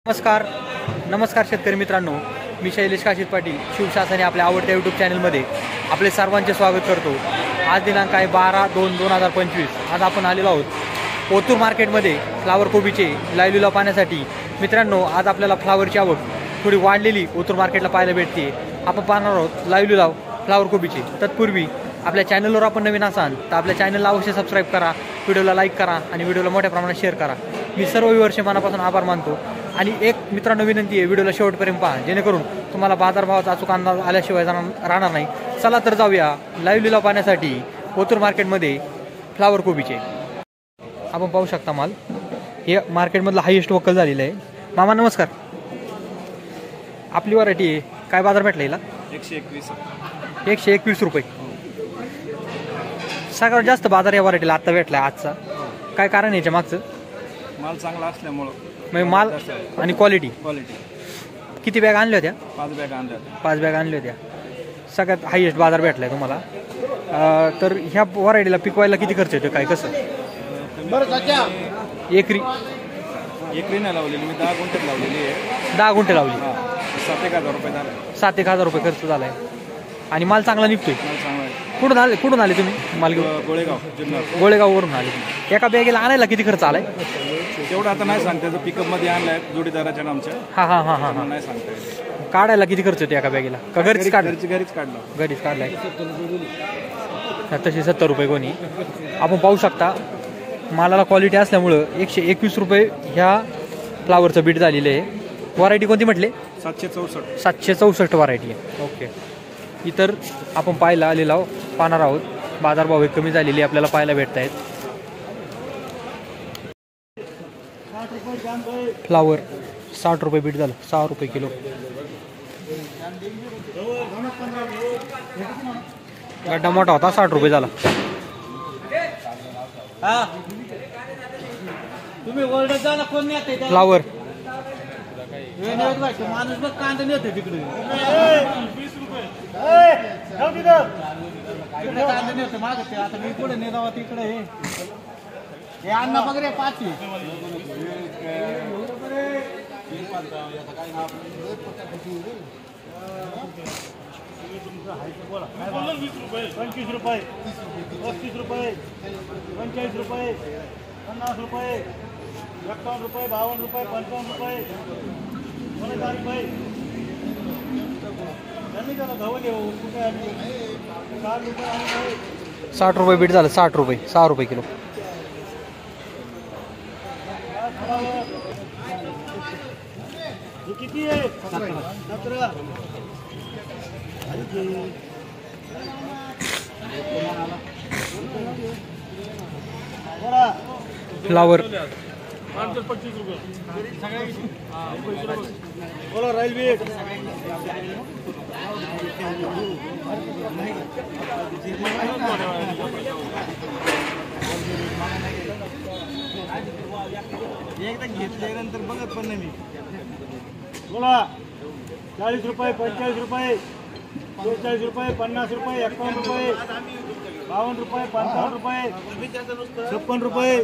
नमस्कार शेतकरी मित्रांनो, मी शैलेश काशीद पाटील शिवशासनी आपल्या आवडत्या यूट्यूब चॅनलमध्ये आपले सर्वांचे स्वागत करतो। आज दिनांक आहे 12/2/2025। आज आपण आलेलो आहोत ओतूर मार्केटमध्ये फ्लावर कोबीचे लाईव्ह लिलाव पाहण्यासाठी। मित्रांनो, आज आपल्याला फ्लावरची आवक थोडी वाढलेली ओतूर मार्केटला पाहायला भेटते। आपण पाहणार आहोत लाईव्ह लिलाव फ्लावर कोबीचे। तत्पूर्वी आपल्या चॅनलवर आपण नवीन असाल तर आपल्या चॅनलला अवश्य सबस्क्राईब करा, व्हिडिओला लाईक करा आणि व्हिडिओला मोठ्या प्रमाणात शेअर करा। मी सर्व व्ह्यूअर्सचे मनापासून आभार मानतो। आणि एक मित्रांनो विनंती आहे, व्हिडिओला शेवटपर्यंत पहा जेणेकरून तुम्हाला बाजारभावाचा अचूक अंदाज आल्याशिवाय राहणार नाही। चला तर जाऊया लाईव्ह लिलाव पाहण्यासाठी ओतूर मार्केटमध्ये फ्लावर कोबीचे। आपण पाहू शकता माल हे मार्केटमधला हायेस्ट वकल झालेलं आहे। मामा नमस्कार, आपली व्हरायटी आहे, काय बाजार भेटला हिला? 121 रुपये। सगळ्यात जास्त बाजार या व्हरायटीला आता भेटला आजचा, काय कारण याच्या मागचं? माल चांगला असल्यामुळं, म्हणजे माल आणि क्वालिटी। किती बॅग आणल्या होत्या? 5 बॅग आणल्या होत्या। सगळ्यात हायेस्ट बाजार भेटलाय तुम्हाला। तर ह्या व्हरायटीला पिकवायला किती खर्च येतो, काय कसं? एकरी नाही लावलेली, मी 10 गुंठे लावलेली आहे। 10 गुंठे लावली, 7,000 रुपये झाले। 7,000 रुपये खर्च झालाय आणि माल चांगला निघतोय। चांगला आहे। कुठून आले तुम्ही माल घेऊन? गोळेगाववरून आले। एका बॅगेला आणायला किती खर्च आलाय? तेवढं आता नाही सांगते, पिकअप मध्ये आणलाय जोडीदाराच्या नामच्या। हा नाही सांगता। काढायला किती खर्च येतो एका बॅगेला? का घरीच घरीच काढलाय? तसे 70 रुपये कोणी। आपण पाहू शकता मालाला क्वालिटी असल्यामुळं 121 रुपये ह्या फ्लावरचं बीट झालेलं आहे। व्हरायटी कोणती म्हटले? 764 व्हरायटी आहे। ओके। इतर आपण पाहायला लिलाव पाहणार आहोत। बाजारभाव हे कमी झालेली आपल्याला पाहायला भेटत आहेत। फ्लावर 60 रुपये बीट झालं, 6 रुपये किलो। गड्डा मोठा होता, 60 रुपये झाला। फ्लावर माणूस बघ कांदा नेतो तिकडे, कांदा नेतो माग ते। आता मी पुढे नेता तिकडे हे अण्णा बघ रे 5 25 रुपये, 35 रुपये, 45 रुपये, 50 रुपये, 51 रुपये, 52 रुपये, 55 रुपये, 4 रुपये। 60 रुपये बीट झालं, 60 रुपये, 6 रुपये किलो। किती आहे? 17। फ्लावर 25 रुपये बोला। राईल बीट एकदा घेतल्यानंतर बघत पण नाही मी। बोला 40 रुपये, 45 रुपये, 46 रुपये, 50 रुपये, 51 रुपये, 52 रुपये, 55 रुपये, 56 रुपये,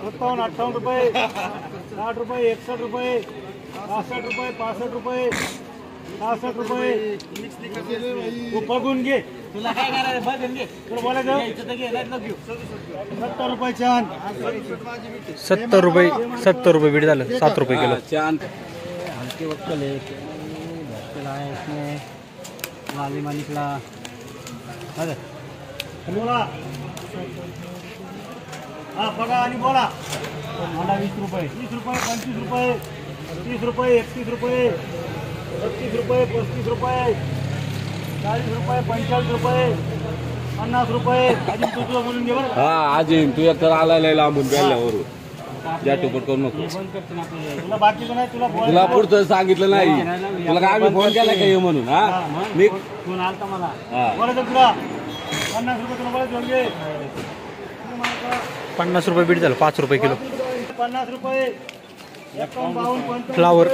57, 58 रुपये, 60 रुपये, 61 रुपये, 62 रुपये, 65 रुपये, 66 रुपये। तू बघून घे, तुला काय करायचं बघून घे, तुला बोलायचं 70 रुपये छान। 70 रुपये बीट झालं, 7 रुपये किलो। हल्के वक्कल है, है इसमें लालिमा निकला। बोला हा बघा आणि बोला। मला 20 रुपये, 20 रुपये, 25 रुपये, 30 रुपये, 31 रुपये, 32 रुपये, 35 रुपये, 40 रुपये, 45 रुपये, 50 रुपये। अजून तुझं बोलून घे बरं। हा अजून तू एकतर आलाय लांबून गेल्यावर या टोपट करू नको। तुला बाकी नाही, तुला पुढचं सांगितलं नाही, तुला काय आम्ही फोन केला काय म्हणून? हा मी फोन आलता मला, बोलायचं तुला 50 रुपये तुला बोलायचं घे। 50 रुपये बीट झालं, 5 रुपये किलो। 50 रुपये, 51, फ्लावर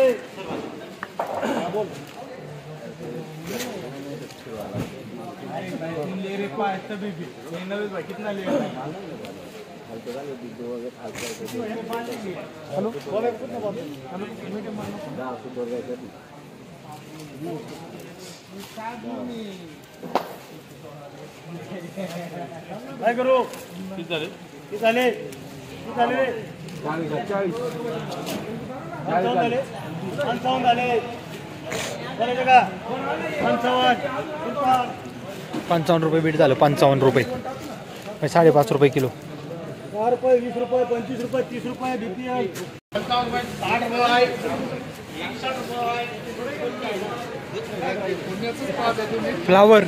काय करू किती झाले किती झाले किती झाले 55 झाले बरोबर का 55 रुपये बीट झालं 55 रुपये म्हणजे 5.5 रुपये किलो 10 रुपये 20 रुपये 25 रुपये 30 रुपये बीपीएल 60 रुपये फ्लावर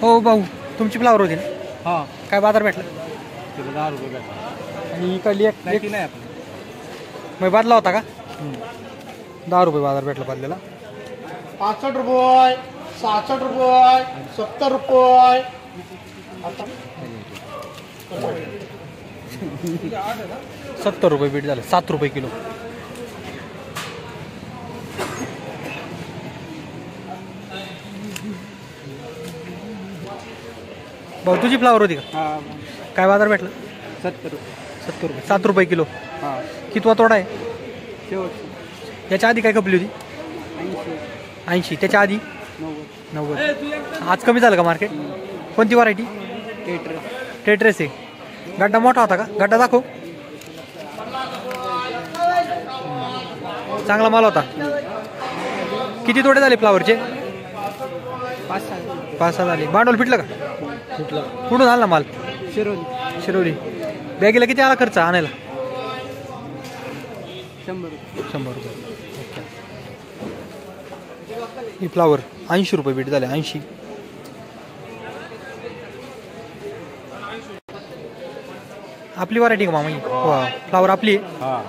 हो भाऊ तुमची फ्लावर होती ना हां काय बाजार भेटला तिला 10 रुपये भेटतात. आणि इकडली एक नाही नाही आपण मग बदला होता का 10 रुपये बाजार भेटला बदलेला 65 रुपये 66 रुपये 70 रुपये 70 रुपये बीट झालं 7 रुपये किलो भाऊ तुझी फ्लावर होती का काय बाजार भेटला 70 रुपये 70 रुपये 7 रुपये किलो हां कितवा तोडा आहे शेवट याच्या आधी काय खपली होती 80 त्याच्या आधी 90 आज कमी झालं का मार्केट कोणती व्हरायटी टेट्रेस आहे गड्डा मोठा होता का गड्डा दाखव चांगला माल होता किती तोडे झाले फ्लावरचे 5-6 झाले भांडवल फिटलं का कुठून आला माल शिरोली बॅगेला किती आला खर्च आणायला 100 रुपये ओके ही फ्लावर 80 रुपये बीट झाले 80 आपली व्हरायटी का मामा ही फ्लावर आपली आहे हां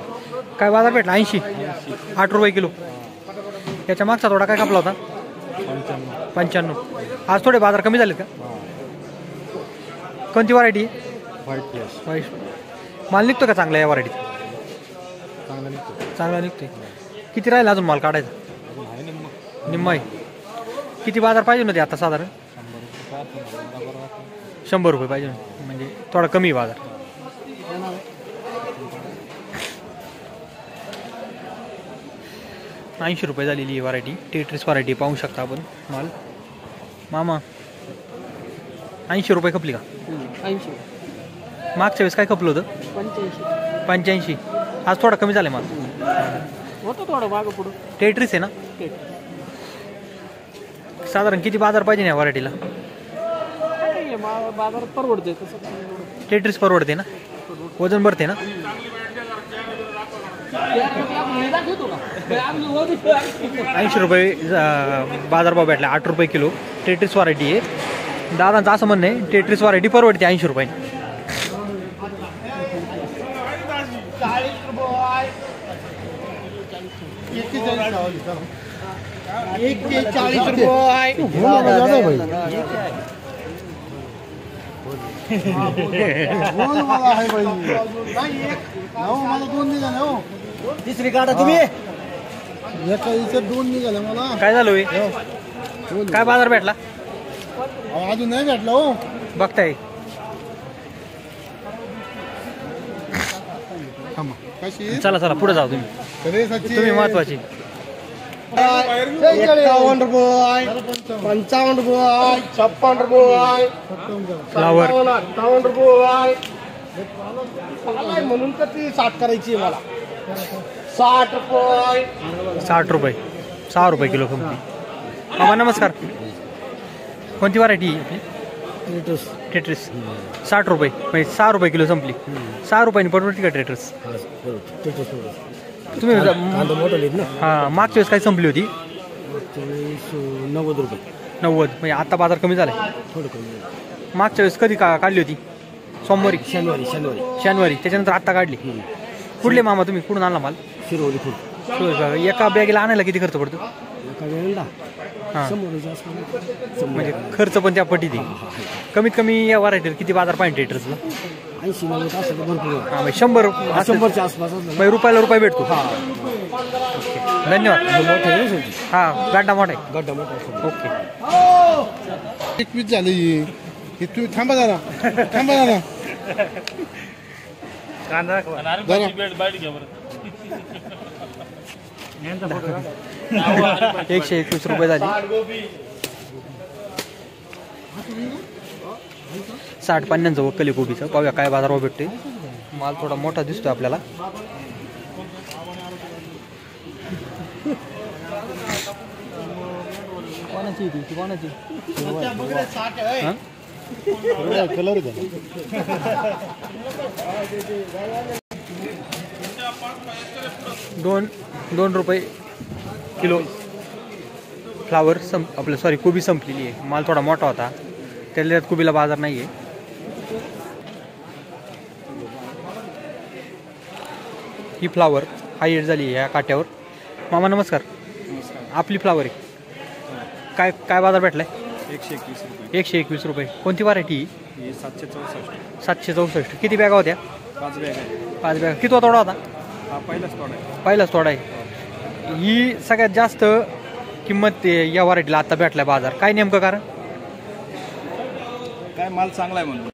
काय बाजार भेटला 80 8 रुपये किलो त्याच्या मागचा थोडा काय कापला होता 95 आज थोडे बाजार कमी झालेत का कोणती व्हरायटी व्हाईट प्लेस वाईट माल निघतो का चांगला या व्हरायटीत चांगला निघतो चांगला निघतोय किती राहिला अजून माल काढायचा आहे ना मग निम्मा आहे किती बाजार पाहिजे नव्हते आता साधारण 100 रुपये पाहिजे होते. म्हणजे थोडा कमी बाजार ₹80 रुपये झालेली ही व्हरायटी टेट्रिस व्हरायटी पाहू शकता आपण माल मामा 80 रुपये खपली का 80 मागच्या वेळेस काय खपलं होतं 85 आज थोडा कमी झालं माल होतं थोडं मागं पुढं टेट्रिस आहे ना साधारण किती बाजार पाहिजे ना या व्हरायटीला काय बाजारात परवडते तसं टेट्रिस परवडते ना वजन भरते ना 80 रुपये बाजारभाव भेटला 8 रुपये किलो टेट्रिस व्हरायटी आहे दादांचं असं म्हणणं आहे टेट्रिस व्हरायटी परवडते 80 रुपये 40 रुपये तिसरी काढा तुम्ही दोन निघाले मला काय झालं होय? काय बाजार भेटला अजून नाही भेटला हो बघताय कशी चला चला पुढे जाऊ तुम्ही तुम्ही महत्वाची 51 रुपये 55 रुपये 56 रुपये फ्लावर 58 रुपये म्हणून तर ती 60 करायची आहे मला 60 रुपये 60 रुपये 6 रुपये किलो कंपनी मामा नमस्कार कोणती व्हरायटी टेट्रिस 60 रुपये म्हणजे 6 रुपये किलो संपली 6 रुपयानी परवडती का टेट्रिस तुम्ही हां मागच्या वेळेस काय संपली होती 90 रुपये 90 म्हणजे आता बाजार कमी झालाय थोडं कमी मागच्या वेळेस कधी काढली होती सोमवारी शनिवारी त्याच्यानंतर आत्ता काढली कुठले मामा तुम्ही कुठून आणला माल शिरवली खूप एका बॅगेला आणायला किती खर्च पडतो एका वेळेला हां म्हणजे खर्च पण त्या पटीत आहे कमीत कमी या व्हरायटीवर किती बाजार पाहिजे टेट्रिसला 80-90 असं तर भरपूर आहे. हां म्हणजे 100 असं. 100च्या आसपास असलं म्हणजे रुपयाला रुपये भेटतो. हा धन्यवाद. मोठं आहे शेवटी. हां गड्डा मोठा आहे. गड्डा मोठा आहे. ओके 21 झाली हे तुम्ही थांबा जरा थांबा जरा जरा 121 रुपये झाली. 60-50 वक्कली कोबीचं. पाहूया काय बाजारभाव भेटते. माल थोडा मोठा दिसतोय आपल्याला. कोणाची ती कोणाची हां? कलर दोन रुपये किलो फ्लावर आपलं सॉरी कोबी संपलेली आहे. माल थोडा मोठा होता त्याला कोबीला बाजार नाही आहे. ही फ्लावर हाय झाली आहे या काट्यावर. मामा नमस्कार. आपली फ्लावर आहे. काय काय बाजार भेटलाय? 121 रुपये. 121 रुपये. कोणती व्हरायटी? हे 764. 764. किती बॅगा होत्या? 5 बॅग आहे. 5 बॅगा. किती तोडा होता? हा पहिलाच तोडा आहे. पहिलाच तोडा आहे. ही सगळ्यात जास्त किंमत या व्हरायटीला आता भेटलाय बाजार. काय नेमकं कारण? काय माल चांगला आहे म्हणून.